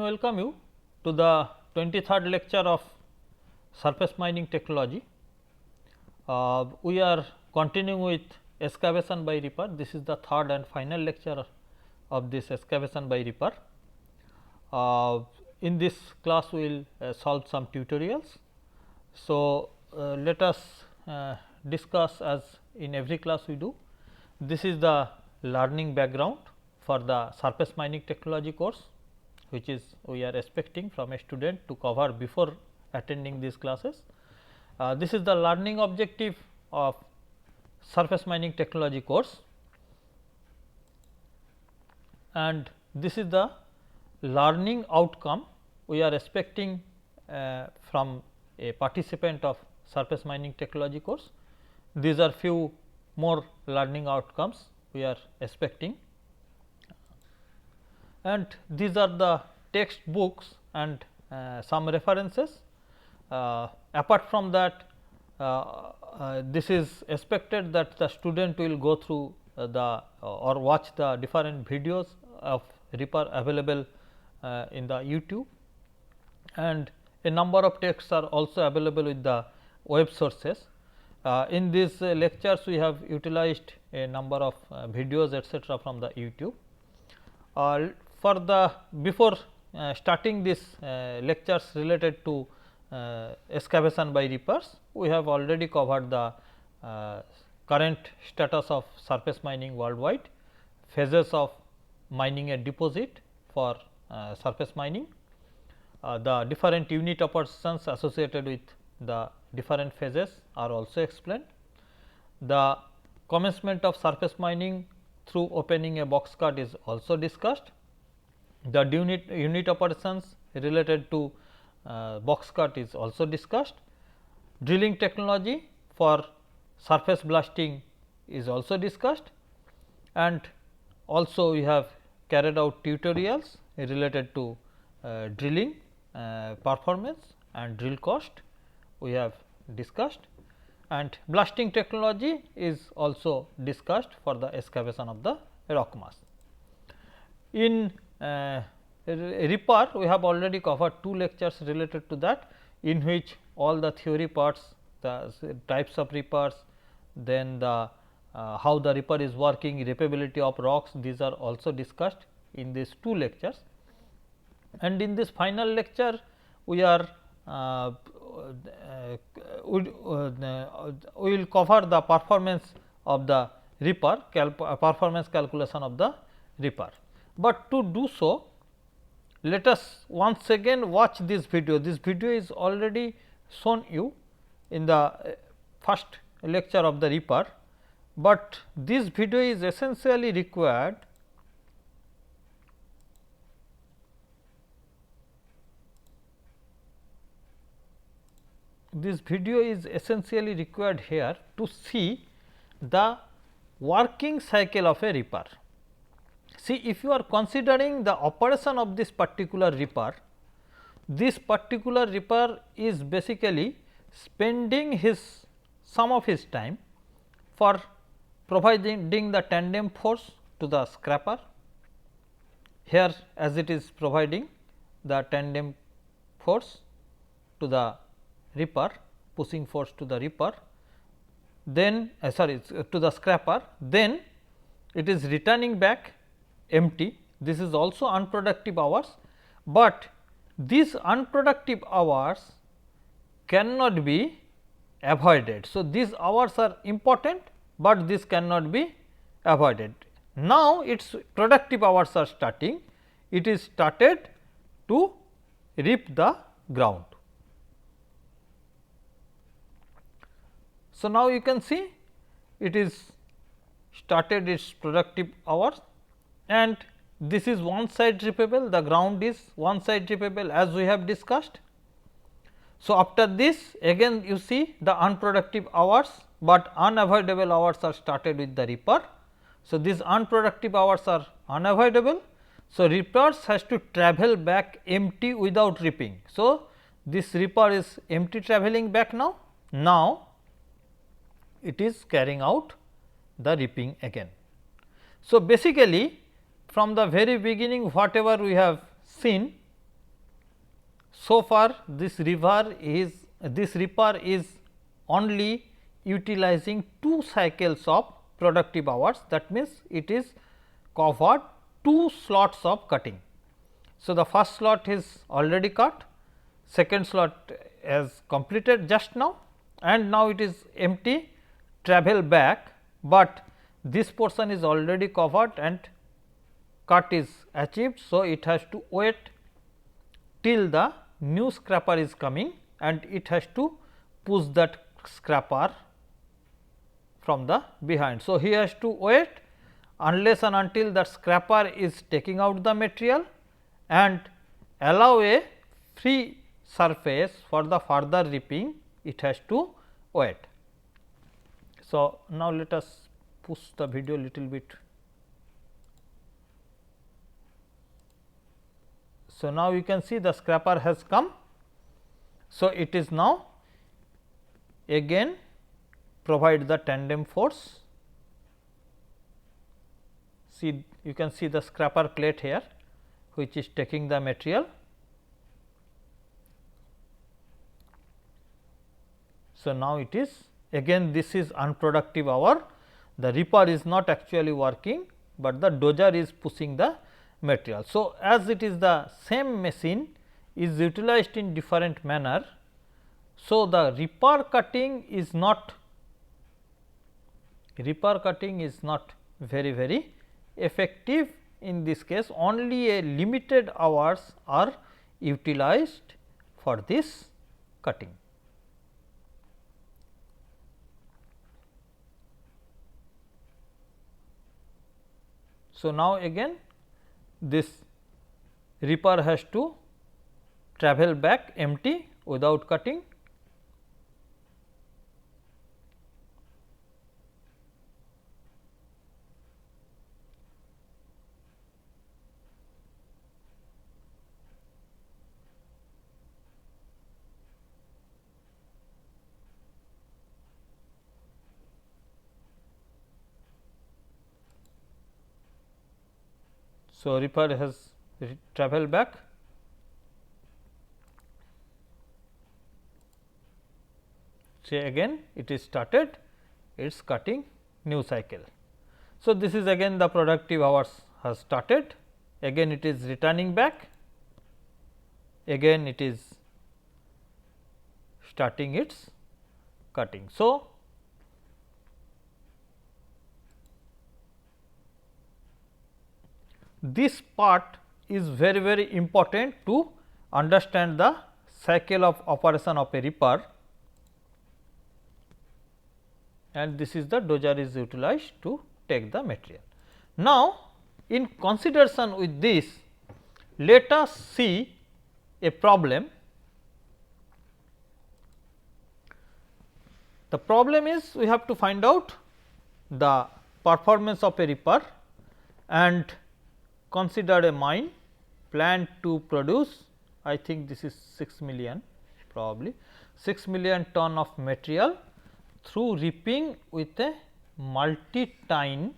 welcome you to the 23rd lecture of surface mining technology. We are continuing with excavation by ripper. This is the third and final lecture of this excavation by ripper. In this class, we will solve some tutorials. So, let us discuss as in every class we do. This is the learning background for the surface mining technology course, which is we are expecting from a student to cover before attending these classes. This is the learning objective of surface mining technology course, and this is the learning outcome we are expecting from a participant of surface mining technology course. These are few more learning outcomes we are expecting, and these are the textbooks and some references. Apart from that, this is expected that the student will go through the or watch the different videos of ripper available in the YouTube, and a number of texts are also available with the web sources. In these lectures, we have utilized a number of videos etcetera from the YouTube. For the before starting this lectures related to excavation by rippers, we have already covered the current status of surface mining worldwide, phases of mining a deposit for surface mining, the different unit operations associated with the different phases are also explained. The commencement of surface mining through opening a box cut is also discussed. The unit operations related to box cut is also discussed. Drilling technology for surface blasting is also discussed, and also we have carried out tutorials related to drilling performance and drill cost we have discussed, and blasting technology is also discussed for the excavation of the rock mass. In ripper, we have already covered 2 lectures related to that, in which all the theory parts, the types of rippers, then the how the ripper is working, rippability of rocks, these are also discussed in these 2 lectures. And in this final lecture, we are we will cover the performance of the ripper, performance calculation of the ripper. But to do so, let us once again watch this video. This video is already shown you in the first lecture of the ripper, but this video is essentially required here to see the working cycle of a ripper. See, if you are considering the operation of this particular ripper is basically spending some of his time for providing the tandem force to the scraper. Here, as it is providing the tandem force to the ripper, pushing force to the ripper, then to the scraper, then it is returning back empty. This is also unproductive hours, but these unproductive hours cannot be avoided. So, these hours are important, but this cannot be avoided. Now, its productive hours are starting, it is started to rip the ground. So, now you can see it is started its productive hours, and this is one side rippable, the ground is one side rippable as we have discussed. So, after this again you see the unproductive hours, but unavoidable hours are started with the ripper. So, these unproductive hours are unavoidable. So, rippers has to travel back empty without ripping. So, this ripper is empty travelling back now. Now, it is carrying out the ripping again. So, basically from the very beginning whatever we have seen So far this reaper is only utilizing 2 cycles of productive hours, that means it is covered 2 slots of cutting. So, the first slot is already cut, second slot has completed just now, and now it is empty, travel back, but this portion is already covered and cut is achieved. So, it has to wait till the new scraper is coming and it has to push that scraper from the behind. So, he has to wait unless and until that scraper is taking out the material and allow a free surface for the further reaping, it has to wait. So, now let us push the video little bit. So, now you can see the scraper has come. So, it is now again provide the tandem force. See, you can see the scraper plate here which is taking the material. So, now it is again this is unproductive hour, the reaper is not actually working, but the dozer is pushing the material. So, as it is the same machine is utilized in different manner. So, the reaper cutting is not very effective in this case, only a limited hours are utilized for this cutting. So, now again this reaper has to travel back empty without cutting. So, reaper has traveled back. Say again it is started its cutting new cycle. So, this is again the productive hours has started, again it is returning back, again it is starting its cutting. So, this part is very important to understand the cycle of operation of a reaper, and this is the dozer is utilized to take the material. Now, in consideration with this, let us see a problem. The problem is we have to find out the performance of a reaper and consider a mine planned to produce, I think this is 6 million, probably 6 million ton of material through reaping with a multi-tine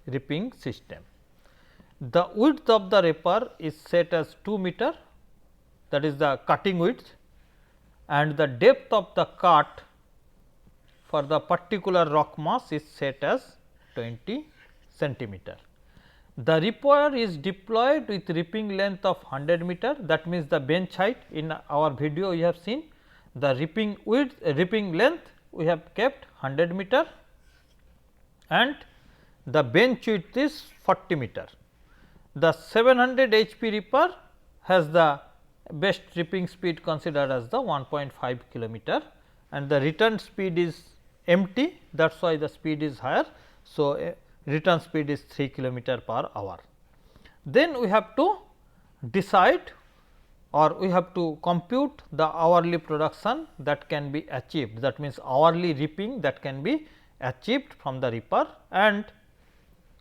reaping system. The width of the reaper is set as 2 meter, that is the cutting width, and the depth of the cut for the particular rock mass is set as 20 centimeter. The reaper is deployed with reaping length of 100 meter, that means the bench height. In our video you have seen the reaping width, reaping length we have kept 100 meter and the bench width is 40 meter. The 700 HP reaper has the best reaping speed considered as the 1.5 kilometer and the return speed is empty, that is why the speed is higher. So, return speed is 3 kilometer per hour. Then we have to decide or we have to compute the hourly production that can be achieved, that means hourly reaping that can be achieved from the reaper, and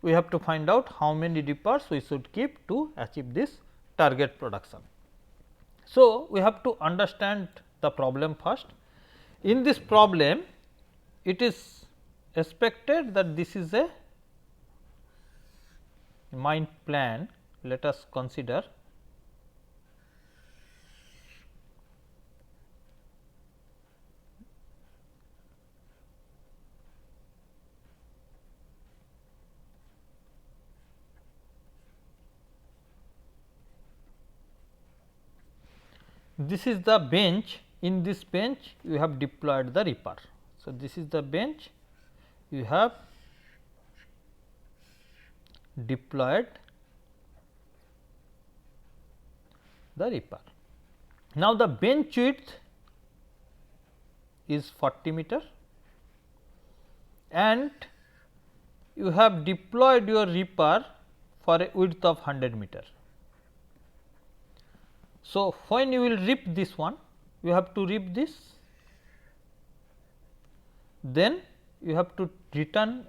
we have to find out how many reapers we should keep to achieve this target production. So, we have to understand the problem first. In this problem, it is expected that this is a mine plan. Let us consider this is the bench. In this bench you have deployed the ripper. So, this is the bench you have deployed the ripper. Now, the bench width is 40 meter and you have deployed your ripper for a width of 100 meter. So, when you will rip this one, you have to rip this, then you have to return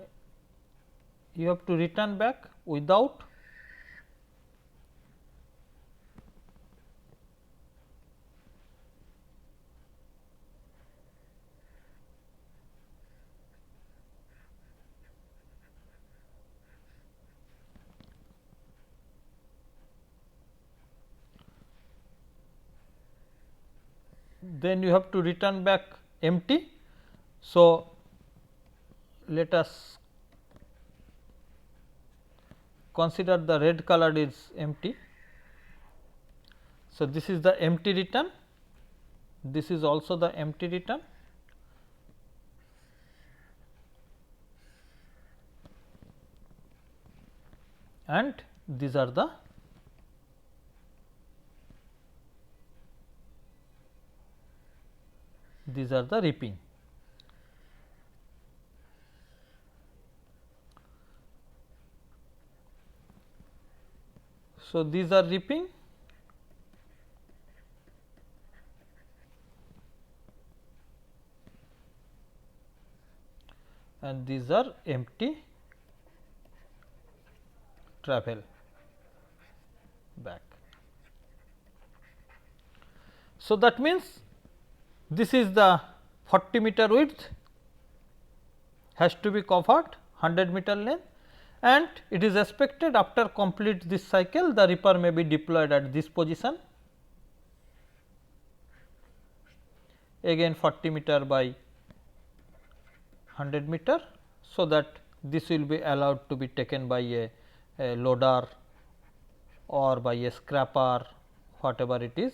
back without then you have to return back empty. So, let us consider the red color is empty. So, this is the empty return, this is also the empty return, and these are the ripping. So, these are ripping and these are empty travel back. So, that means this is the 40 meter width has to be covered 100 meter length, and it is expected after complete this cycle the ripper may be deployed at this position, again 40 meter by 100 meter. So, that this will be allowed to be taken by a loader or by a scraper, whatever it is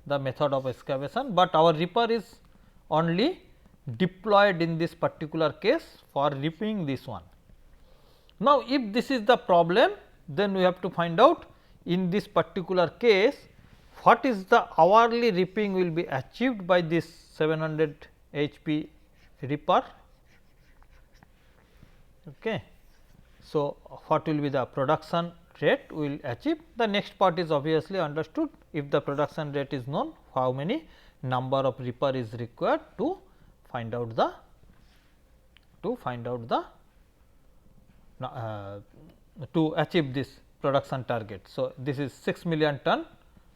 the method of excavation, but our ripper is only deployed in this particular case for ripping this one. Now, if this is the problem, then we have to find out in this particular case what is the hourly ripping will be achieved by this 700 HP ripper. Okay. So, what will be the production rate we will achieve? The next part is obviously understood. If the production rate is known, how many number of ripper is required to find out the to achieve this production target. So, this is 6 million ton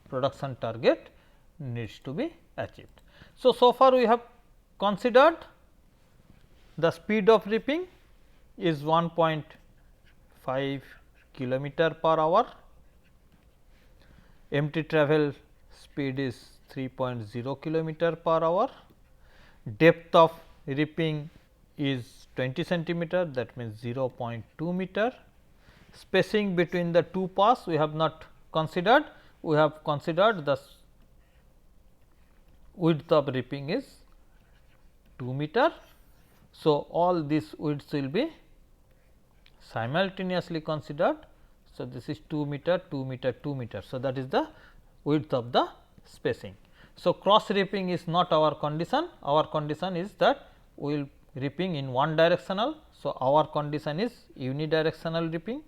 production target needs to be achieved. So, so far we have considered the speed of ripping is 1.5 kilometer per hour, empty travel speed is 3.0 kilometer per hour, depth of ripping is 20 centimeter, that means 0.2 meter, spacing between the two pass we have not considered, we have considered the width of ripping is 2 meter. So, all these widths will be simultaneously considered. So, this is 2 meter, 2 meter, 2 meter. So, that is the width of the spacing. So, cross ripping is not our condition, our condition is that we will ripping in one directional. So, our condition is unidirectional ripping.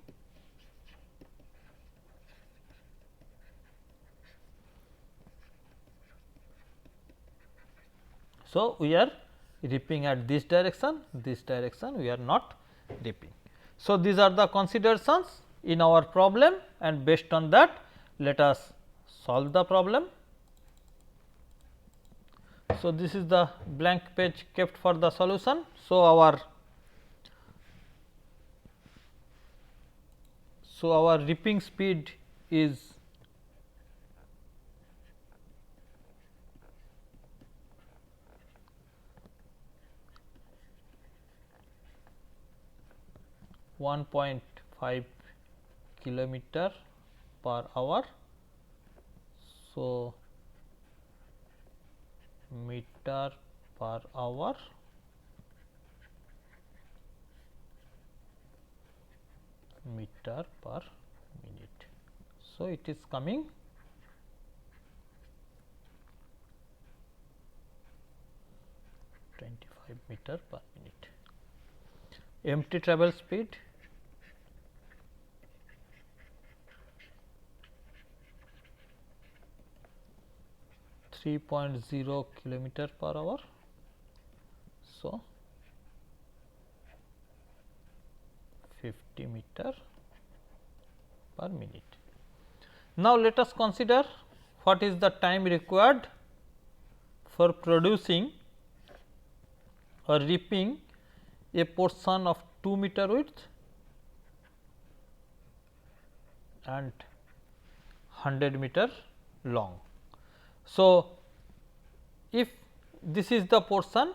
So, we are ripping at this direction we are not ripping. So, these are the considerations in our problem, and based on that let us solve the problem. So, this is the blank page kept for the solution. So, our ripping speed is 1.5 kilometer per hour. So, meter per hour meter per minute. So, it is coming 25 meter per minute. Empty travel speed 3.0 kilometer per hour. So, 50 meter per minute. Now, let us consider what is the time required for producing or reaping a portion of 2 meter width and 100 meter long. So, if this is the portion,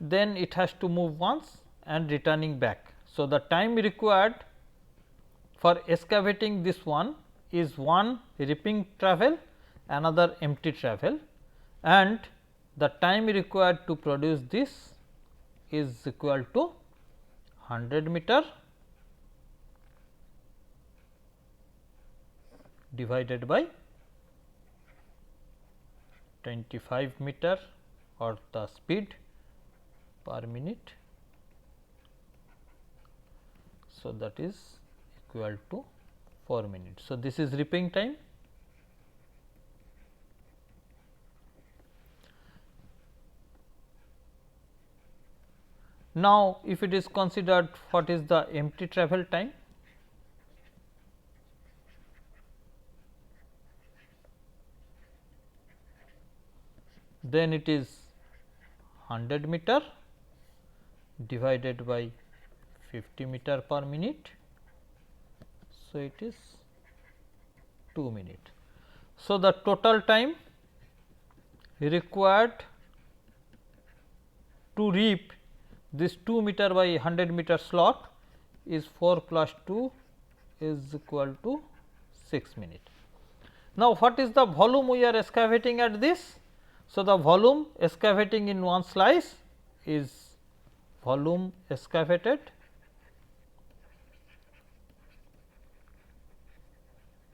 then it has to move once and returning back. So, the time required for excavating this one is one reaping travel, another empty travel, and the time required to produce this is equal to 100 meter divided by 25 meter or the speed per minute. So, that is equal to 4 minutes. So, this is reaping time. Now, if it is considered what is the empty travel time, then it is 100 meter divided by 50 meter per minute. So, it is 2 minutes. So, the total time required to reap this 2 meter by 100 meter slot is 4 plus 2 is equal to 6 minutes. Now, what is the volume we are excavating at this? So, the volume excavating in one slice is volume excavated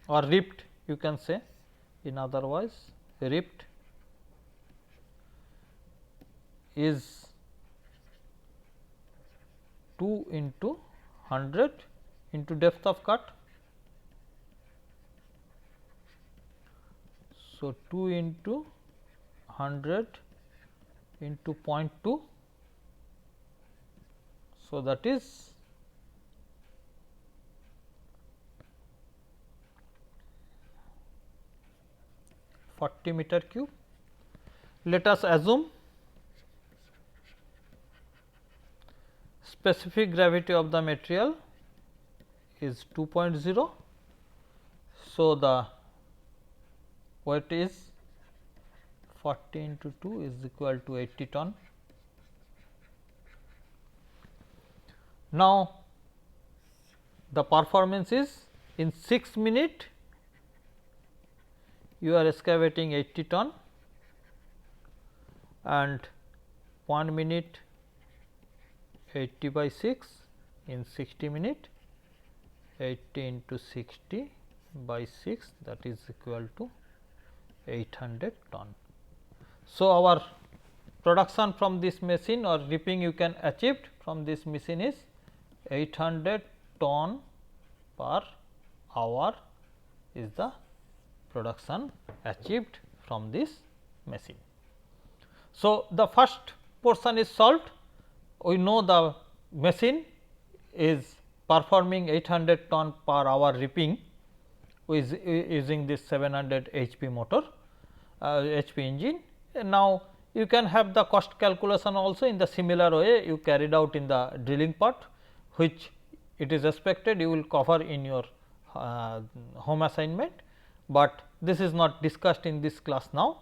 or reaped, you can say, in other words reaped is 2 into 100 into depth of cut. So, 2 into 100 into 0.2. So, that is 40 meter cube. Let us assume specific gravity of the material is 2.0. So, the weight is 40 into 2 is equal to 80 ton. Now, the performance is in 6 minutes you are excavating 80 ton and 1 minute 80 by 6 in 60 minutes, 80 into 60 by 6, that is equal to 800 ton. So, our production from this machine or reaping you can achieved from this machine is 800 ton per hour is the production achieved from this machine. So, the first portion is solved. We know the machine is performing 800 ton per hour reaping with using this 700 HP motor HP engine. And now, you can have the cost calculation also in the similar way you carried out in the drilling part, which it is expected you will cover in your home assignment, but this is not discussed in this class now.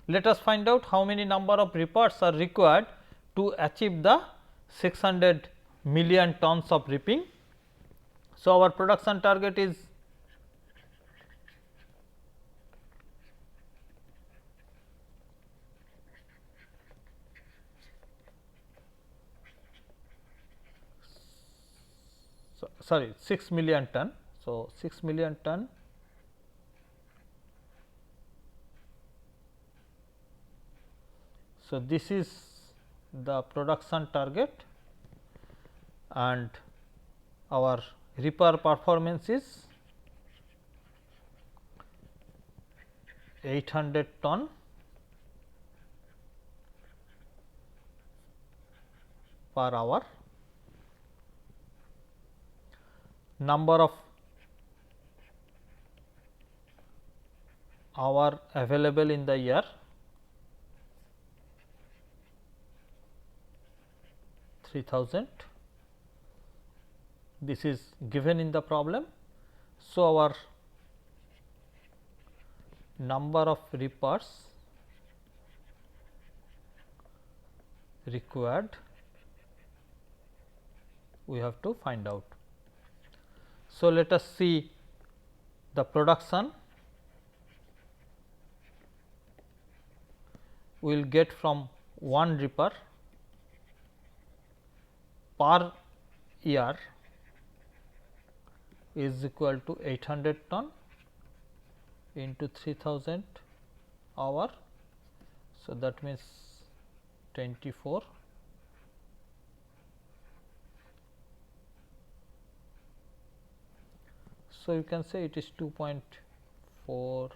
Let us find out how many number of reapers are required to achieve the 600 million tons of reaping. So, our production target is sorry 6 million ton. So, 6 million ton so this is the production target and our repair performance is 800 ton per hour. Number of hour available in the year 3000. This is given in the problem. So, our number of repairs required we have to find out. So, let us see the production we will get from one repair per year is equal to 800 ton into 3000 hour. So, that means 24. So, you can say it is 2.4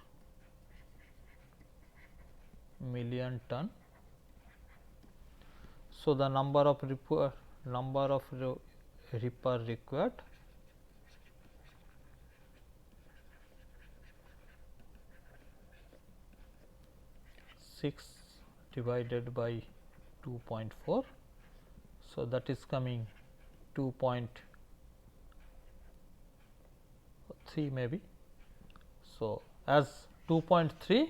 million ton. So, the number of repair required divided by 2.4. So, that is coming 2.3 maybe. So, as 2.3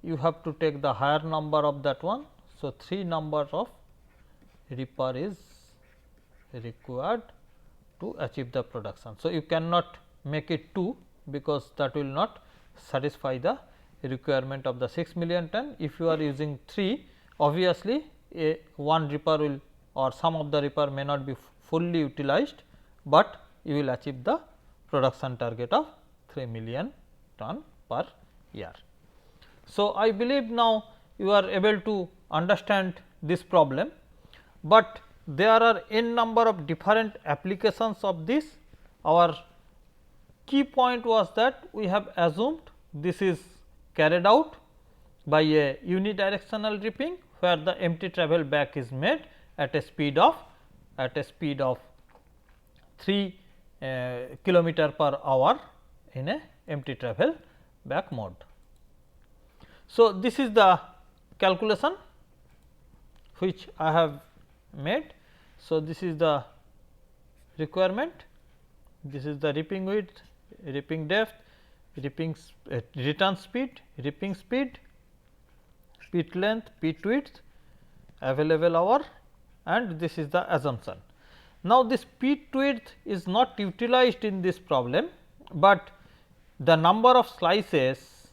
you have to take the higher number of that one. So, 3 number of repair is required to achieve the production. So, you cannot make it 2 because that will not satisfy the requirement of the 6 million ton. If you are using 3, obviously, one repair will or some of the repair may not be fully utilized, but you will achieve the production target of 3 million ton per year. So, I believe now you are able to understand this problem, but there are n number of different applications of this. Our key point was that we have assumed this is carried out by a unidirectional reaping, where the empty travel back is made at a speed of 3 kilometer per hour in a empty travel back mode. So, this is the calculation which I have made. So, this is the requirement, this is the reaping width, reaping depth, reaping return speed, reaping speed, pit length, pit width, available hour, and this is the assumption. Now, this pit width is not utilized in this problem, but the number of slices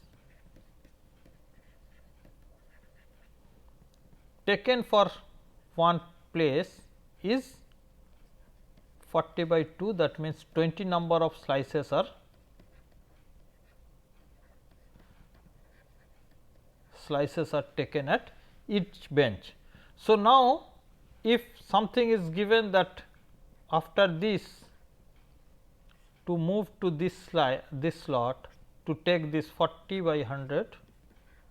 taken for one place is 40 by 2, that means 20 number of slices are taken at each bench. So, now if something is given that after this to move to this slot to take this 40 by 100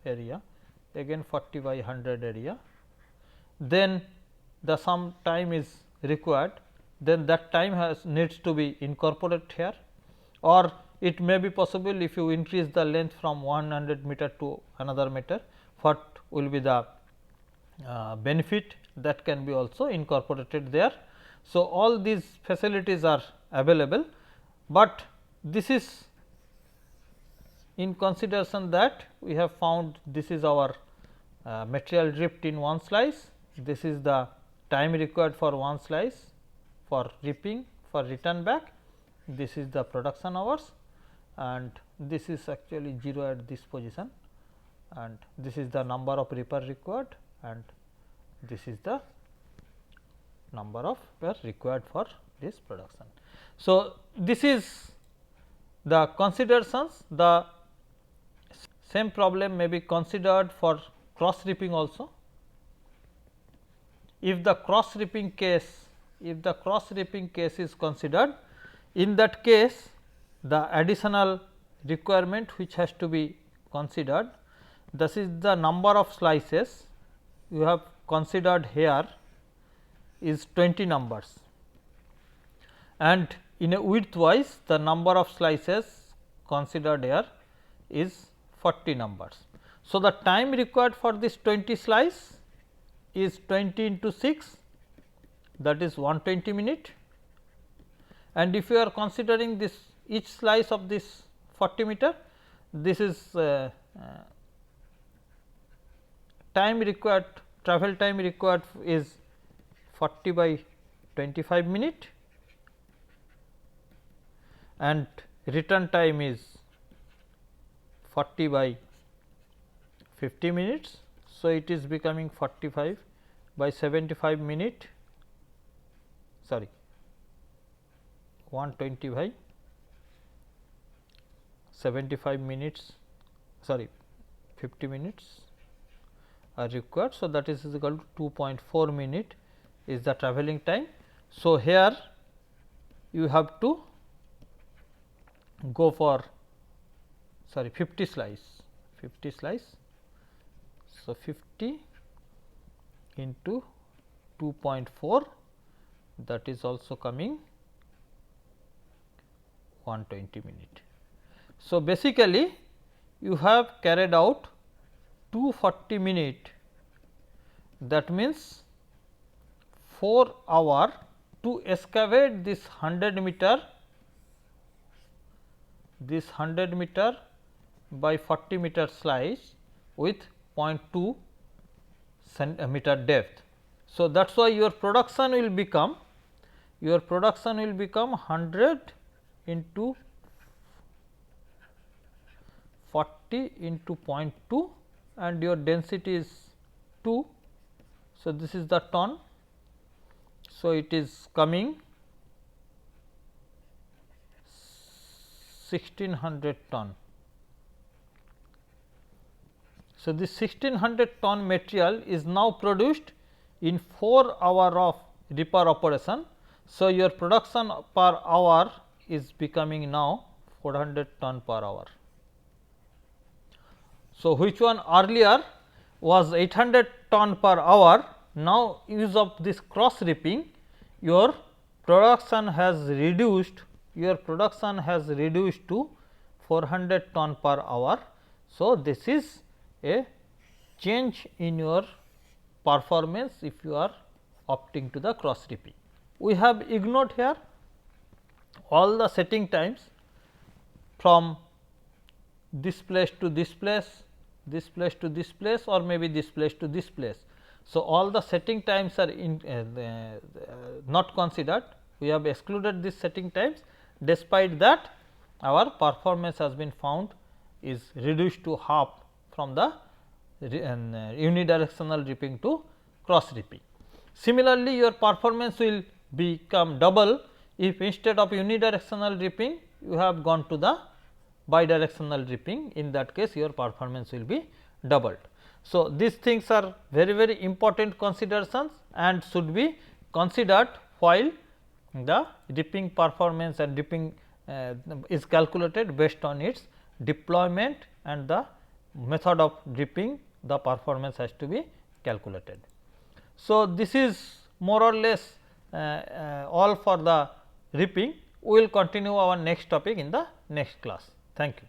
area, again 40 by 100 area, then the some time is required, then that time needs to be incorporated here, or it may be possible if you increase the length from 100 meter to another meter, what will be the benefit that can be also incorporated there. So, all these facilities are available, but this is in consideration that we have found this is our material drift in one slice, this is the time required for one slice for reaping for return back, this is the production hours, and this is actually 0 at this position, and this is the number of repair required, and this is the number of repair required for this production. So, this is the considerations. The same problem may be considered for cross reaping also. If the cross reaping case, is considered, in that case the additional requirement which has to be considered, this is the number of slices you have considered here is 20 numbers, and in a width wise the number of slices considered here is 40 numbers. So, the time required for this 20 slice is 20 into 6, that is 120 minute, and if you are considering this each slice of this 40 meter, this is time required, travel time required is 40 by 25 minute, and return time is 40 by 50 minutes. So, it is becoming 45 by 75 minute, sorry 120 by 75 minutes, sorry 50 minutes are required. So, that is equal to 2.4 minute is the travelling time. So, here you have to go for 50 slice. So, 50 into 2.4, that is also coming 120 minute. So, basically you have carried out 240 minute, that means 4 hour to excavate this 100 meter, by 40 meter slice with 0.2 centimeter depth. So, that is why your production will become 100 into 40 into 0.2 and your density is 2. So, this is the ton. So, it is coming 1600 ton. So, this 1600 ton material is now produced in 4 hour of reaper operation. So, your production per hour is becoming now 400 ton per hour. So, which one earlier was 800 ton per hour, now use of this cross reaping your production has reduced to 400 ton per hour. So, this is a change in your performance if you are opting to the cross reaping. We have ignored here all the setting times from this place to this place, this place to this place, or maybe this place to this place. So, all the setting times are not considered, we have excluded these setting times. Despite that, our performance has been found is reduced to half from the unidirectional reaping to cross reaping. Similarly, your performance will become double if instead of unidirectional reaping you have gone to the bidirectional reaping. In that case, your performance will be doubled. So, these things are very important considerations and should be considered while the reaping performance and reaping is calculated based on its deployment and the method of reaping, the performance has to be calculated. So, this is more or less all for the reaping. We will continue our next topic in the next class. Thank you.